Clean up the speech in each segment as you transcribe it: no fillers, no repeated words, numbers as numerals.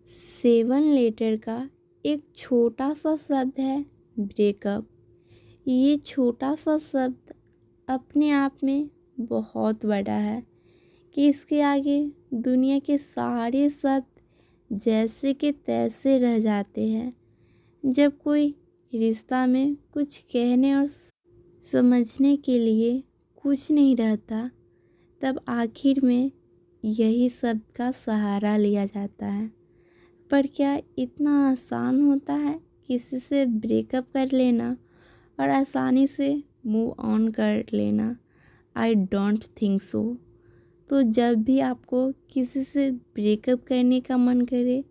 7 letter का एक छोटा सा शब्द है ब्रेकअप। ये छोटा सा शब्द अपने आप में बहुत बड़ा है कि इसके आगे दुनिया के सारे शब्द जैसे कि तैसे रह जाते हैं। जब कोई रिश्ता में कुछ कहने और समझने के लिए कुछ नहीं रहता, तब आखिर में यही शब्द का सहारा लिया जाता है। पर क्या इतना आसान होता है किसी से ब्रेकअप कर लेना और आसानी से मूव ऑन कर लेना? I don't think so. तो जब भी आपको किसी से ब्रेकअप करने का मन करे,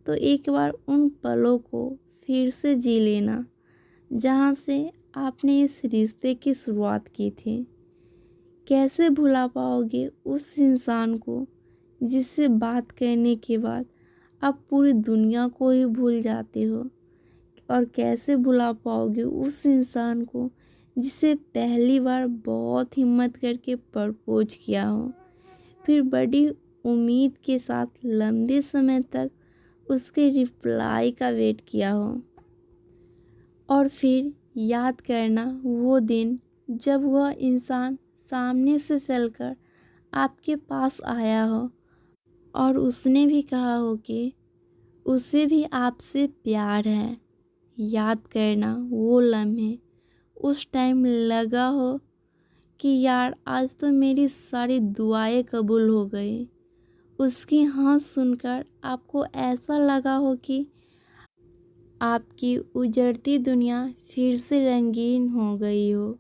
तो एक बार उन पलों को फिर से जी लेना जहाँ से आपने इस रिश्ते की शुरुआत की थी। कैसे भुला पाओगे उस इंसान को जिससे बात करने के बाद आप पूरी दुनिया को ही भूल जाते हो? और कैसे भुला पाओगे उस इंसान को जिसे पहली बार बहुत हिम्मत करके प्रपोज किया हो, फिर बड़ी उम्मीद के साथ लंबे समय तक उसके रिप्लाई का वेट किया हो, और फिर याद करना वो दिन जब वह इंसान सामने से चलकर आपके पास आया हो और उसने भी कहा हो कि उसे भी आपसे प्यार है। याद करना वो लम्हे उस टाइम लगा हो कि यार आज तो मेरी सारी दुआएं कबूल हो गई। उसकी हाँ सुनकर आपको ऐसा लगा हो कि आपकी उजड़ती दुनिया फिर से रंगीन हो गई हो।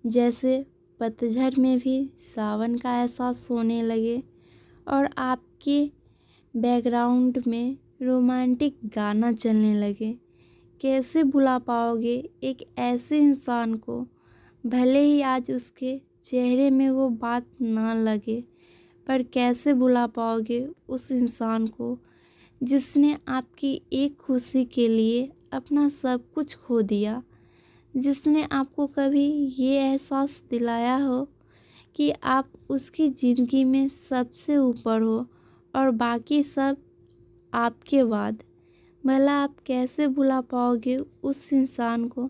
जैसे पतझड़ में भी सावन का एहसास होने लगे और आपके बैकग्राउंड में रोमांटिक गाना चलने लगे। कैसे भुला पाओगे एक ऐसे इंसान को, भले ही आज उसके चेहरे में वो बात ना लगे, पर कैसे भुला पाओगे उस इंसान को जिसने आपकी एक खुशी के लिए अपना सब कुछ खो दिया, जिसने आपको कभी ये एहसास दिलाया हो कि आप उसकी ज़िंदगी में सबसे ऊपर हो और बाकी सब आपके बाद। भला आप कैसे भुला पाओगे उस इंसान को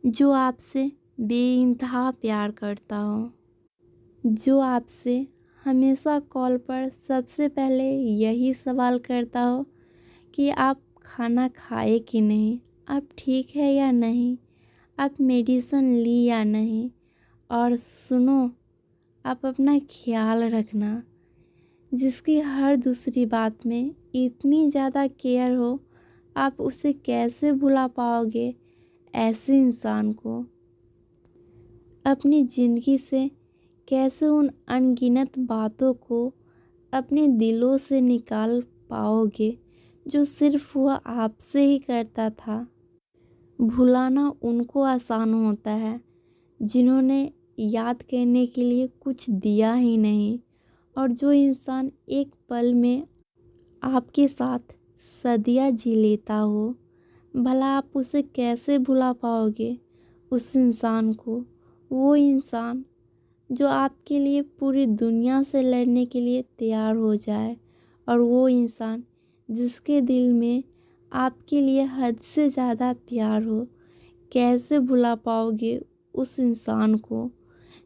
जो आपसे बेइंतहा प्यार करता हो, जो आपसे हमेशा कॉल पर सबसे पहले यही सवाल करता हो कि आप खाना खाए कि नहीं, आप ठीक है या नहीं, आप मेडिसिन ली या नहीं, और सुनो आप अपना ख्याल रखना, जिसकी हर दूसरी बात में इतनी ज़्यादा केयर हो। आप उसे कैसे भुला पाओगे ऐसे इंसान को? अपनी ज़िंदगी से कैसे उन अनगिनत बातों को अपने दिलों से निकाल पाओगे जो सिर्फ वह आपसे ही करता था? भुलाना उनको आसान होता है जिन्होंने याद करने के लिए कुछ दिया ही नहीं, और जो इंसान एक पल में आपके साथ सदियां जी लेता हो, भला आप उसे कैसे भुला पाओगे उस इंसान को? वो इंसान जो आपके लिए पूरी दुनिया से लड़ने के लिए तैयार हो जाए, और वो इंसान जिसके दिल में आपके लिए हद से ज़्यादा प्यार हो। कैसे भुला पाओगे उस इंसान को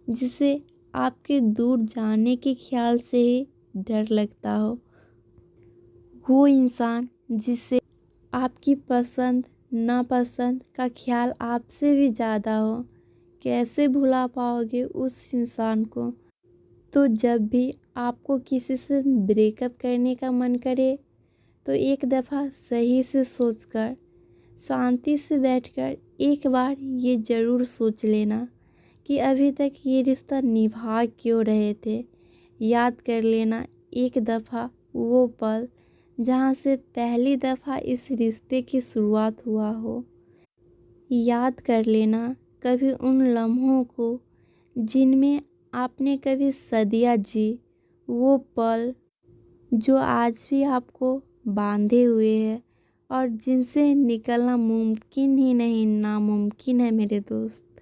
जिसे आपके दूर जाने के ख्याल से ही डर लगता हो? वो इंसान जिसे आपकी पसंद नापसंद का ख्याल आपसे भी ज़्यादा हो। कैसे भुला पाओगे उस इंसान को? तो जब भी आपको किसी से ब्रेकअप करने का मन करे, तो एक दफ़ा सही से सोचकर, शांति से बैठकर एक बार ये ज़रूर सोच लेना कि अभी तक ये रिश्ता निभा क्यों रहे थे। याद कर लेना एक दफ़ा वो पल जहाँ से पहली दफ़ा इस रिश्ते की शुरुआत हुआ हो। याद कर लेना कभी उन लम्हों को जिनमें आपने कभी सदियां जी, वो पल जो आज भी आपको बांधे हुए है और जिनसे निकलना मुमकिन ही नहीं, नामुमकिन है मेरे दोस्त।